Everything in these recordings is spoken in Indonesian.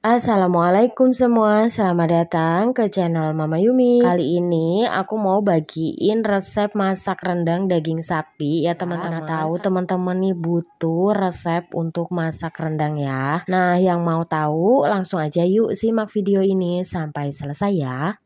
Assalamualaikum semua, selamat datang ke channel Mama Yumi. Kali ini aku mau bagiin resep masak rendang daging sapi ya teman-teman. Tahu teman-teman nih butuh resep untuk masak rendang ya. Nah, yang mau tahu langsung aja yuk simak video ini sampai selesai ya.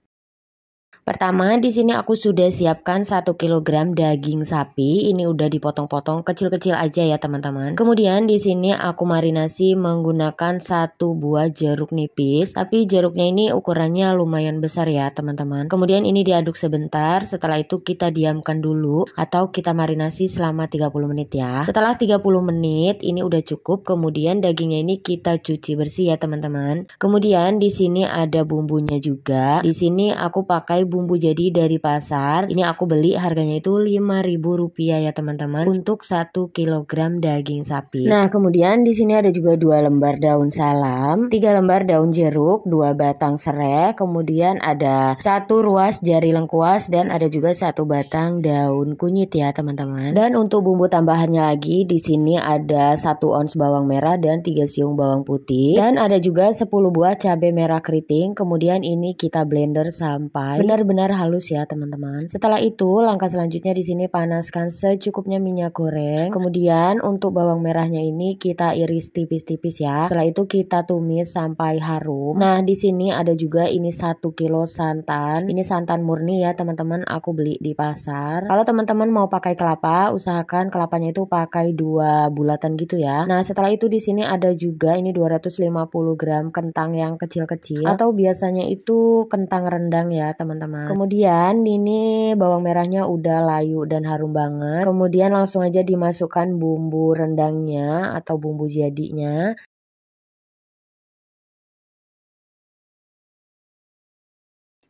Pertama, di sini aku sudah siapkan 1 kg daging sapi. Ini udah dipotong-potong kecil-kecil aja ya teman-teman. Kemudian di sini aku marinasi menggunakan 1 buah jeruk nipis. Tapi jeruknya ini ukurannya lumayan besar ya teman-teman. Kemudian ini diaduk sebentar. Setelah itu kita diamkan dulu atau kita marinasi selama 30 menit ya. Setelah 30 menit ini udah cukup. Kemudian dagingnya ini kita cuci bersih ya teman-teman. Kemudian di sini ada bumbunya juga. Di sini aku pakai bumbu jadi dari pasar. Ini aku beli harganya itu Rp5.000 ya teman-teman untuk 1 kg daging sapi. Nah, kemudian di sini ada juga 2 lembar daun salam, 3 lembar daun jeruk, 2 batang serai, kemudian ada 1 ruas jari lengkuas dan ada juga 1 batang daun kunyit ya teman-teman. Dan untuk bumbu tambahannya lagi di sini ada 1 ons bawang merah dan 3 siung bawang putih dan ada juga 10 buah cabai merah keriting. Kemudian ini kita blender sampai benar-benar halus ya teman-teman. Setelah itu langkah selanjutnya di sini panaskan secukupnya minyak goreng. Kemudian untuk bawang merahnya ini kita iris tipis-tipis ya. Setelah itu kita tumis sampai harum. Nah, di sini ada juga ini 1 kilo santan. Ini santan murni ya teman-teman, aku beli di pasar. Kalau teman-teman mau pakai kelapa, usahakan kelapanya itu pakai 2 bulatan gitu ya. Nah, setelah itu di sini ada juga ini 250 gram kentang yang kecil-kecil atau biasanya itu kentang rendang ya teman-teman. Kemudian ini bawang merahnya udah layu dan harum banget. Kemudian langsung aja dimasukkan bumbu rendangnya atau bumbu jadinya.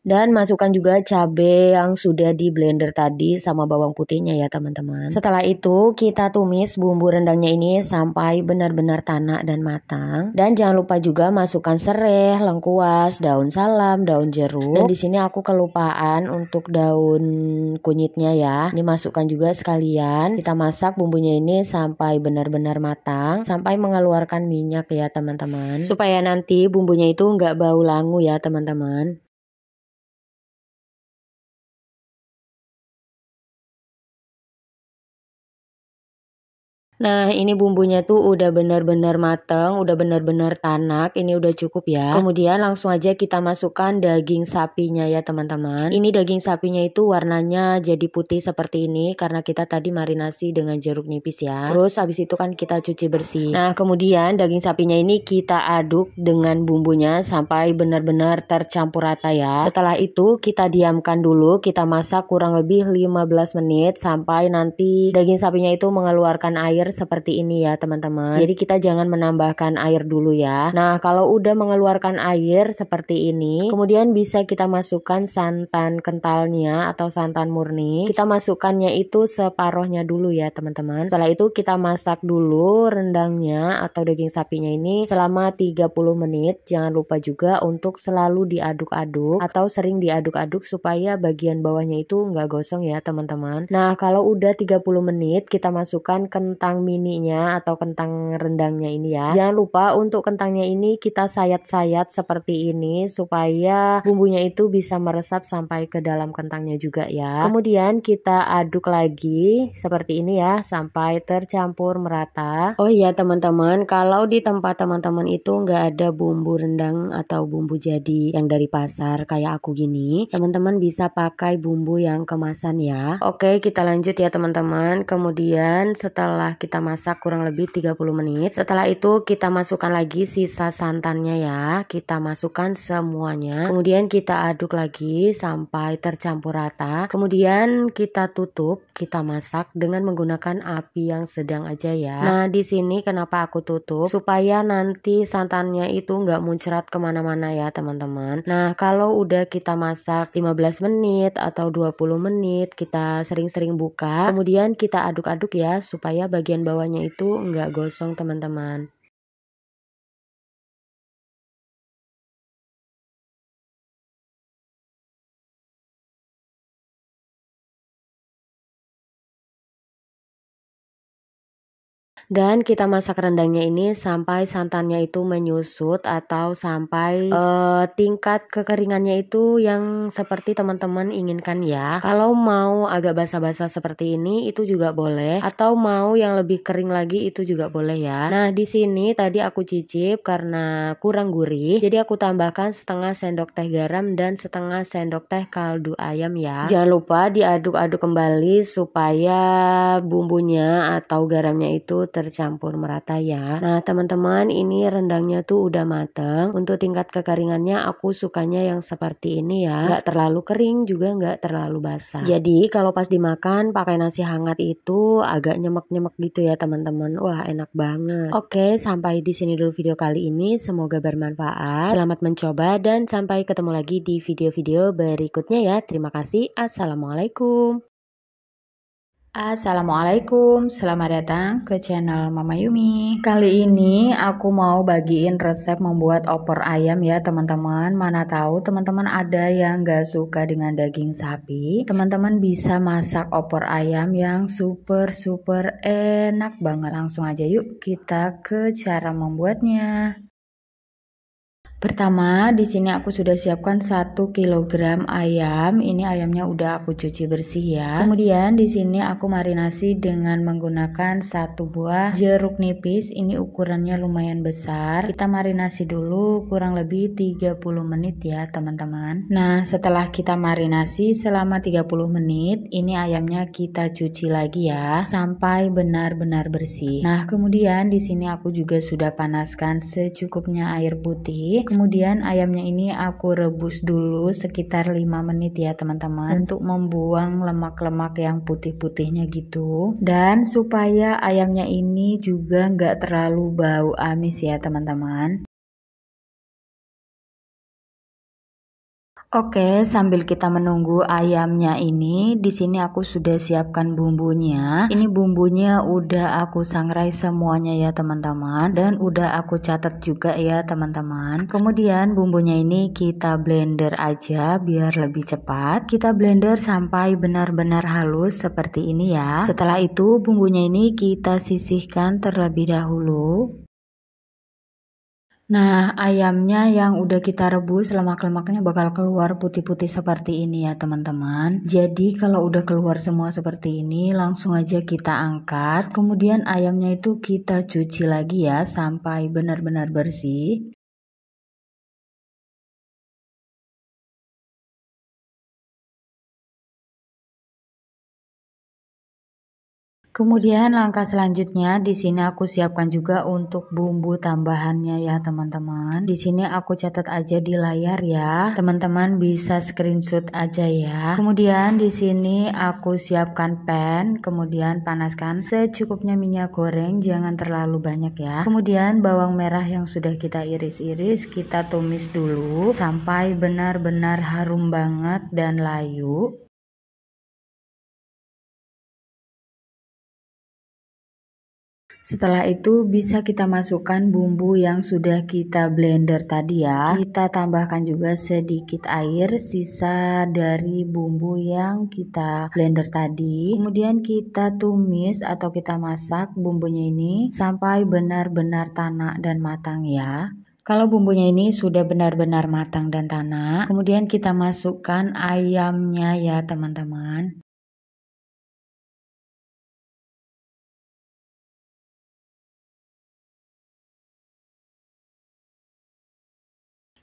Dan masukkan juga cabai yang sudah di blender tadi sama bawang putihnya ya teman-teman. Setelah itu kita tumis bumbu rendangnya ini sampai benar-benar tanak dan matang. Dan jangan lupa juga masukkan serai, lengkuas, daun salam, daun jeruk. Dan di sini aku kelupaan untuk daun kunyitnya ya. Ini masukkan juga sekalian. Kita masak bumbunya ini sampai benar-benar matang, sampai mengeluarkan minyak ya teman-teman. Supaya nanti bumbunya itu nggak bau langu ya teman-teman. Nah, ini bumbunya tuh udah benar-benar mateng, udah benar-benar tanak, ini udah cukup ya. Kemudian langsung aja kita masukkan daging sapinya ya teman-teman. Ini daging sapinya itu warnanya jadi putih seperti ini karena kita tadi marinasi dengan jeruk nipis ya. Terus habis itu kan kita cuci bersih. Nah, kemudian daging sapinya ini kita aduk dengan bumbunya sampai benar-benar tercampur rata ya. Setelah itu kita diamkan dulu, kita masak kurang lebih 15 menit sampai nanti daging sapinya itu mengeluarkan air seperti ini ya teman-teman. Jadi kita jangan menambahkan air dulu ya. Nah, kalau udah mengeluarkan air seperti ini, kemudian bisa kita masukkan santan kentalnya atau santan murni. Kita masukkannya itu separohnya dulu ya teman-teman. Setelah itu kita masak dulu rendangnya atau daging sapinya ini selama 30 menit. Jangan lupa juga untuk selalu diaduk-aduk atau sering diaduk-aduk supaya bagian bawahnya itu nggak gosong ya teman-teman. Nah, kalau udah 30 menit kita masukkan kentang mininya atau kentang rendangnya ini ya. Jangan lupa untuk kentangnya ini kita sayat-sayat seperti ini supaya bumbunya itu bisa meresap sampai ke dalam kentangnya juga ya. Kemudian kita aduk lagi seperti ini ya sampai tercampur merata. Oh iya teman-teman, kalau di tempat teman-teman itu nggak ada bumbu rendang atau bumbu jadi yang dari pasar kayak aku gini, teman-teman bisa pakai bumbu yang kemasan ya. Oke, kita lanjut ya teman-teman. Kemudian setelah kita masak kurang lebih 30 menit. Setelah itu kita masukkan lagi sisa santannya ya. Kita masukkan semuanya. Kemudian kita aduk lagi sampai tercampur rata. Kemudian kita tutup, kita masak dengan menggunakan api yang sedang aja ya. Nah, di sini kenapa aku tutup? Supaya nanti santannya itu nggak muncrat kemana-mana ya teman-teman. Nah, kalau udah kita masak 15 menit atau 20 menit, kita sering-sering buka. Kemudian kita aduk-aduk ya supaya bagian bawahnya itu nggak gosong teman-teman. Dan kita masak rendangnya ini sampai santannya itu menyusut atau sampai tingkat kekeringannya itu yang seperti teman-teman inginkan ya. Kalau mau agak basah-basah seperti ini itu juga boleh, atau mau yang lebih kering lagi itu juga boleh ya. Nah, di sini tadi aku cicip karena kurang gurih, jadi aku tambahkan setengah sendok teh garam dan setengah sendok teh kaldu ayam ya. Jangan lupa diaduk-aduk kembali supaya bumbunya atau garamnya itu tercampur merata ya. Nah teman-teman, ini rendangnya tuh udah mateng. Untuk tingkat kekeringannya aku sukanya yang seperti ini ya, nggak terlalu kering juga nggak terlalu basah. Jadi kalau pas dimakan pakai nasi hangat itu agak nyemek-nyemek gitu ya teman-teman. Wah enak banget. Oke, sampai di sini dulu video kali ini, semoga bermanfaat. Selamat mencoba dan sampai ketemu lagi di video-video berikutnya ya. Terima kasih. Assalamualaikum. Assalamualaikum, selamat datang ke channel Mama Yumi. Kali ini aku mau bagiin resep membuat opor ayam ya teman-teman. Mana tahu teman-teman ada yang gak suka dengan daging sapi. Teman-teman bisa masak opor ayam yang super enak banget. Langsung aja yuk kita ke cara membuatnya. Pertama, di sini aku sudah siapkan 1 kg ayam. Ini ayamnya udah aku cuci bersih ya. Kemudian di sini aku marinasi dengan menggunakan 1 buah jeruk nipis. Ini ukurannya lumayan besar. Kita marinasi dulu kurang lebih 30 menit ya, teman-teman. Nah, setelah kita marinasi selama 30 menit, ini ayamnya kita cuci lagi ya sampai benar-benar bersih. Nah, kemudian di sini aku juga sudah panaskan secukupnya air putih. Kemudian ayamnya ini aku rebus dulu sekitar 5 menit ya teman-teman, untuk membuang lemak-lemak yang putih-putihnya gitu. Dan supaya ayamnya ini juga nggak terlalu bau amis ya teman-teman. Oke, sambil kita menunggu ayamnya ini, di sini aku sudah siapkan bumbunya. Ini bumbunya udah aku sangrai semuanya ya teman-teman, dan udah aku catat juga ya teman-teman. Kemudian bumbunya ini kita blender aja biar lebih cepat. Kita blender sampai benar-benar halus seperti ini ya. Setelah itu bumbunya ini kita sisihkan terlebih dahulu. Nah, ayamnya yang udah kita rebus, lemak-lemaknya bakal keluar putih-putih seperti ini ya teman-teman. Jadi kalau udah keluar semua seperti ini, langsung aja kita angkat. Kemudian ayamnya itu kita cuci lagi ya sampai benar-benar bersih. Kemudian langkah selanjutnya di sini aku siapkan juga untuk bumbu tambahannya ya teman-teman. Di sini aku catat aja di layar ya. Teman-teman bisa screenshot aja ya. Kemudian di sini aku siapkan pan, kemudian panaskan secukupnya minyak goreng, jangan terlalu banyak ya. Kemudian bawang merah yang sudah kita iris-iris kita tumis dulu sampai benar-benar harum banget dan layu. Setelah itu bisa kita masukkan bumbu yang sudah kita blender tadi ya. Kita tambahkan juga sedikit air sisa dari bumbu yang kita blender tadi. Kemudian kita tumis atau kita masak bumbunya ini sampai benar-benar tanak dan matang ya. Kalau bumbunya ini sudah benar-benar matang dan tanak, kemudian kita masukkan ayamnya ya teman-teman.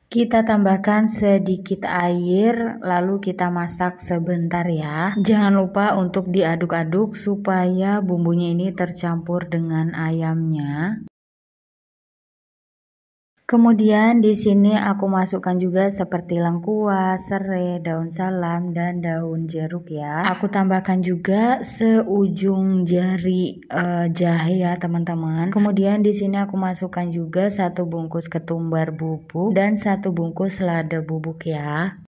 Kita tambahkan sedikit air, lalu kita masak sebentar ya. Jangan lupa untuk diaduk-aduk supaya bumbunya ini tercampur dengan ayamnya. Kemudian di sini aku masukkan juga seperti lengkuas, serai, daun salam, dan daun jeruk ya. Aku tambahkan juga seujung jari jahe ya teman-teman. Kemudian di sini aku masukkan juga 1 bungkus ketumbar bubuk dan 1 bungkus lada bubuk ya.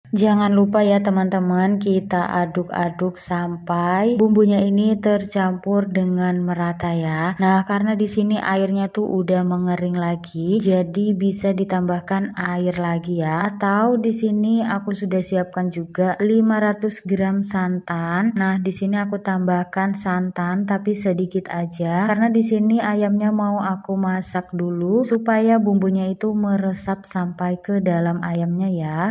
Jangan lupa ya teman-teman, kita aduk-aduk sampai bumbunya ini tercampur dengan merata ya. Nah, karena di sini airnya tuh udah mengering lagi, jadi bisa ditambahkan air lagi ya. Atau di sini aku sudah siapkan juga 500 gram santan. Nah, di sini aku tambahkan santan tapi sedikit aja karena di sini ayamnya mau aku masak dulu supaya bumbunya itu meresap sampai ke dalam ayamnya ya.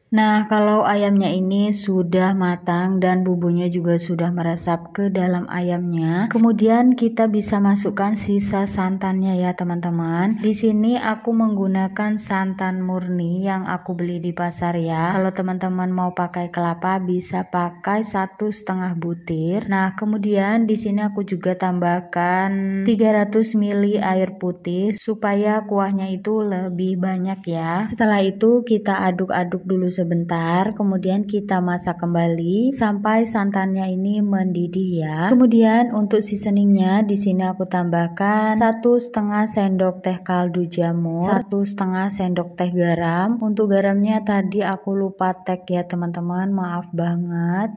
Nah, kalau ayamnya ini sudah matang dan bumbunya juga sudah meresap ke dalam ayamnya, kemudian kita bisa masukkan sisa santannya ya teman-teman. Di sini aku menggunakan santan murni yang aku beli di pasar ya. Kalau teman-teman mau pakai kelapa bisa pakai 1,5 butir. Nah, kemudian di sini aku juga tambahkan 300 ml air putih supaya kuahnya itu lebih banyak ya. Setelah itu kita aduk-aduk dulu sebentar, kemudian kita masak kembali sampai santannya ini mendidih ya. Kemudian untuk seasoningnya di sini aku tambahkan 1,5 sendok teh kaldu jamur, 1,5 sendok teh garam. Untuk garamnya tadi aku lupa tag ya teman-teman, maaf banget.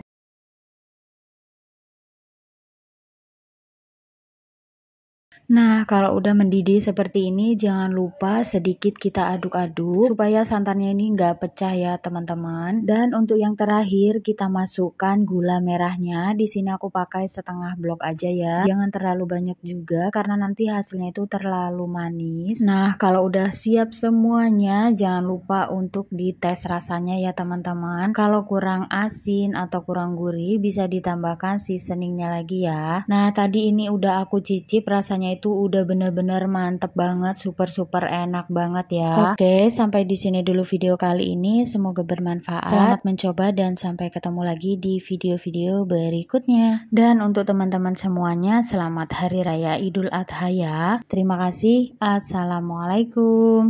Nah, kalau udah mendidih seperti ini, jangan lupa sedikit kita aduk-aduk supaya santannya ini nggak pecah ya teman-teman. Dan untuk yang terakhir kita masukkan gula merahnya. Di sini aku pakai setengah blok aja ya. Jangan terlalu banyak juga karena nanti hasilnya itu terlalu manis. Nah, kalau udah siap semuanya, jangan lupa untuk dites rasanya ya teman-teman. Kalau kurang asin atau kurang gurih, bisa ditambahkan seasoningnya lagi ya. Nah, tadi ini udah aku cicip, rasanya itu udah bener-bener mantep banget, super enak banget ya. Oke, sampai di sini dulu video kali ini, semoga bermanfaat. Selamat mencoba dan sampai ketemu lagi di video-video berikutnya. Dan untuk teman-teman semuanya, selamat Hari Raya Idul Adha ya. Terima kasih. Assalamualaikum.